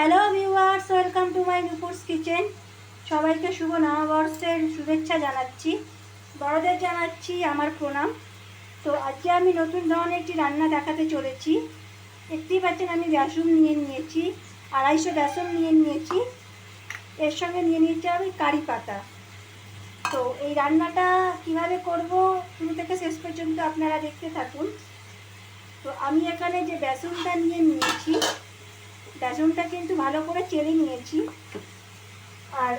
Hello viewers, welcome to my Nupur's kitchen. সবাইকে শুভ নববর্ষের শুভেচ্ছা জানাচ্ছি, বড়দের জানাচ্ছি আমার প্রণাম। তো আজকে আমি নতুন ধরনের একটি রান্না দেখাতে চলেছি। দেখতেই পাচ্ছেন আমি বেসন নিয়ে নিয়েছি, 250 বেসন নিয়ে নিয়েছি। এর সঙ্গে নিয়ে নিয়েছি আমি কারি পাতা। তো এই রান্নাটা কিভাবে করব শুরু থেকে শেষ পর্যন্ত আপনারা দেখতে থাকুন। তো আমি এখানে যে বেসনটা নিয়ে নিয়েছি, বেসনটা কিন্তু ভালো করে চেলে নিয়েছি। আর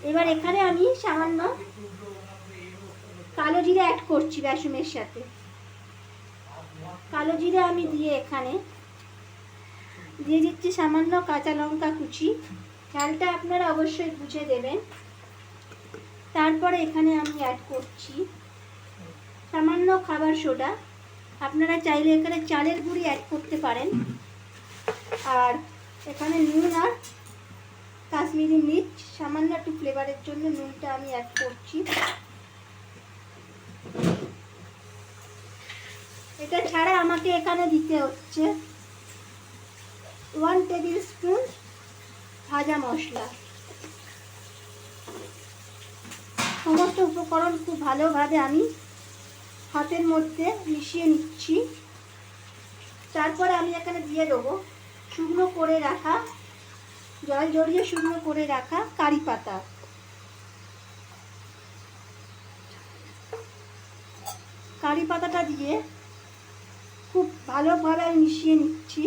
এবার এখানে আমি সামান্য কালো জিরে অ্যাড করছি বেসনের সাথে। কালো জিরে আমি দিয়ে এখানে দিয়ে দিচ্ছি সামান্য কাঁচা লঙ্কা কুচি। ঝালটা আপনারা অবশ্যই বুঝে দেবেন। তারপরে এখানে আমি অ্যাড করছি সামান্য খাবার সোডা। আপনারা চাইলে এখানে চালের গুঁড়ি অ্যাড করতে পারেন। আর এখানে নুন আর কাশ্মীরি মির্চ সামান্য একটু ফ্লেভারের জন্য নুনটা আমি অ্যাড করছি। এটা ছাড়া আমাকে এখানে দিতে হচ্ছে 1 টেবিল স্পুন ভাজা মশলা। সমস্ত উপকরণ খুব ভালোভাবে আমি হাতের মধ্যে মিশিয়ে নিচ্ছি। তারপরে আমি এখানে দিয়ে দেবো শুকনো করে রাখা, জল জড়িয়ে শুকনো করে রাখা কারি পাতা। কারি পাতাটা দিয়ে খুব ভালোভাবে আমি মিশিয়ে নিচ্ছি।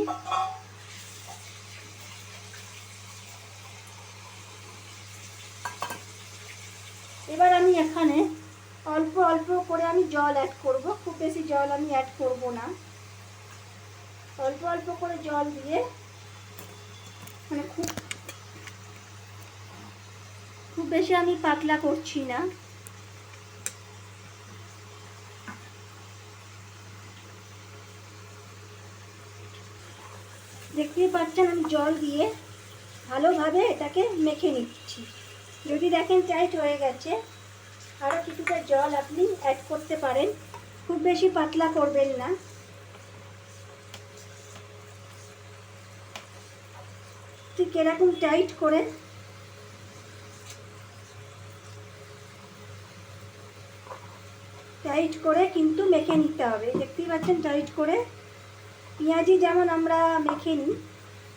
এবার আমি এখানে অল্প অল্প করে আমি জল অ্যাড করব, খুব বেশি জল আমি অ্যাড করব না। অল্প অল্প করে জল দিয়ে মানে খুব বেশি আমি পাতলা করছি না। দেখতেই পাচ্ছেন আমি জল দিয়ে ভালোভাবে এটাকে মেখে নিচ্ছি। যদি দেখেন টাইট হয়ে গেছে, আরও কিছুটা জল আপনি অ্যাড করতে পারেন। খুব বেশি পাতলা করবেন না। ঠিক এরকম টাইট করে কিন্তু মেখে নিতে হবে। দেখতেই পাচ্ছেন টাইট করে, পেঁয়াজি যেমন আমরা মেখে নিই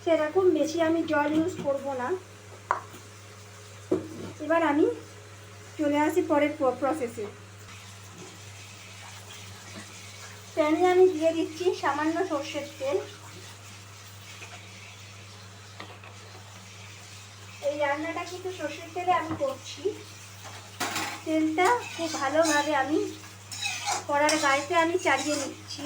সেরকম বেশি আমি জল ইউজ করব না। এবার আমি চলে আসি পরের প্রসেসে। প্যানে আমি দিয়ে দিচ্ছি সামান্য সর্ষের তেল। এই রান্নাটা কিন্তু সর্ষের তেলে আমি করছি। তেলটা খুব ভালোভাবে আমি কড়ার গায়েতে আমি চালিয়ে নিচ্ছি।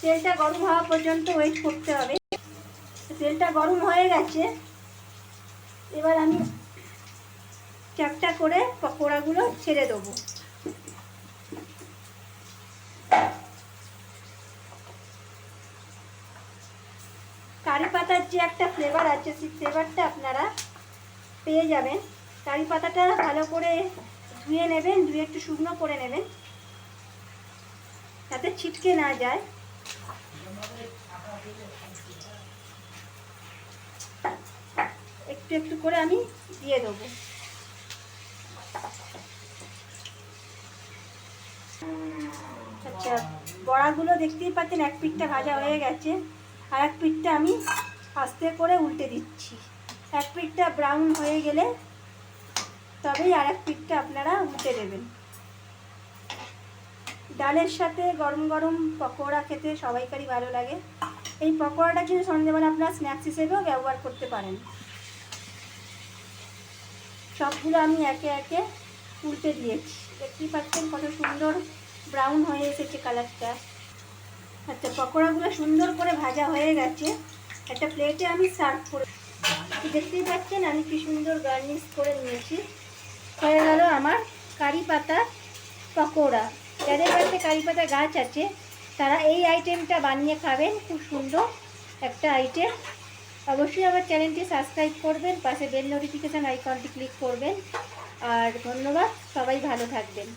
তেলটা গরম হওয়া পর্যন্ত ওয়েট করতে হবে। তেলটা গরম হয়ে গেছে। এবার আমি চ্যাপটা করে পকোড়াগুলো ছেড়ে দেবো। কারি পাতার যে একটা ফ্লেভার আছে সেই ফ্লেভারটা আপনারা পেয়ে যাবেন। কারি পাতাটা ভালো করে ধুয়ে নেবেন, ধুয়ে একটু শুকনো করে নেবেন যাতে ছিটকে না যায়। একটু একটু করে আমি দিয়ে দেবো। আচ্ছা, বড়াগুলো দেখতেই পাচ্ছেন এক পিঠটা ভাজা হয়ে গেছে, আর এক পিঠটা আমি আস্তে করে উল্টে দিচ্ছি। এক পিঠটা ব্রাউন হয়ে গেলে তবেই আর এক পিঠটা আপনারা উল্টে দেবেন। ডালের সাথে গরম গরম পকোড়া খেতে সবাইকারই ভালো লাগে। এই পকোড়াটা কিন্তু সন্ধ্যেবেলা আপনারা স্ন্যাক্স হিসেবেও ব্যবহার করতে পারেন। সবগুলো আমি একে একে উল্টে দিয়েছি। দেখতেই পাচ্ছেন কত সুন্দর ব্রাউন হয়ে এসেছে কালারটা। আচ্ছা, পকোড়াগুলো সুন্দর করে ভাজা হয়ে গেছে। একটা প্লেটে আমি সার্ভ করে দেখতেই পাচ্ছেন আমি কি সুন্দর গার্নিশ করে নিয়েছি। হয়ে গেল আমার কারি পাতা পকোড়া। যাদের বাড়িতে কারি পাতা গাছ আছে তারা এই আইটেমটা বানিয়ে খাবেন, খুব সুন্দর একটা আইটেম। অবশ্যই আমার চ্যানেলটি সাবস্ক্রাইব করবেন, পাশে বেল নোটিফিকেশান আইকনটি ক্লিক করবেন। আর ধন্যবাদ, সবাই ভালো থাকবেন।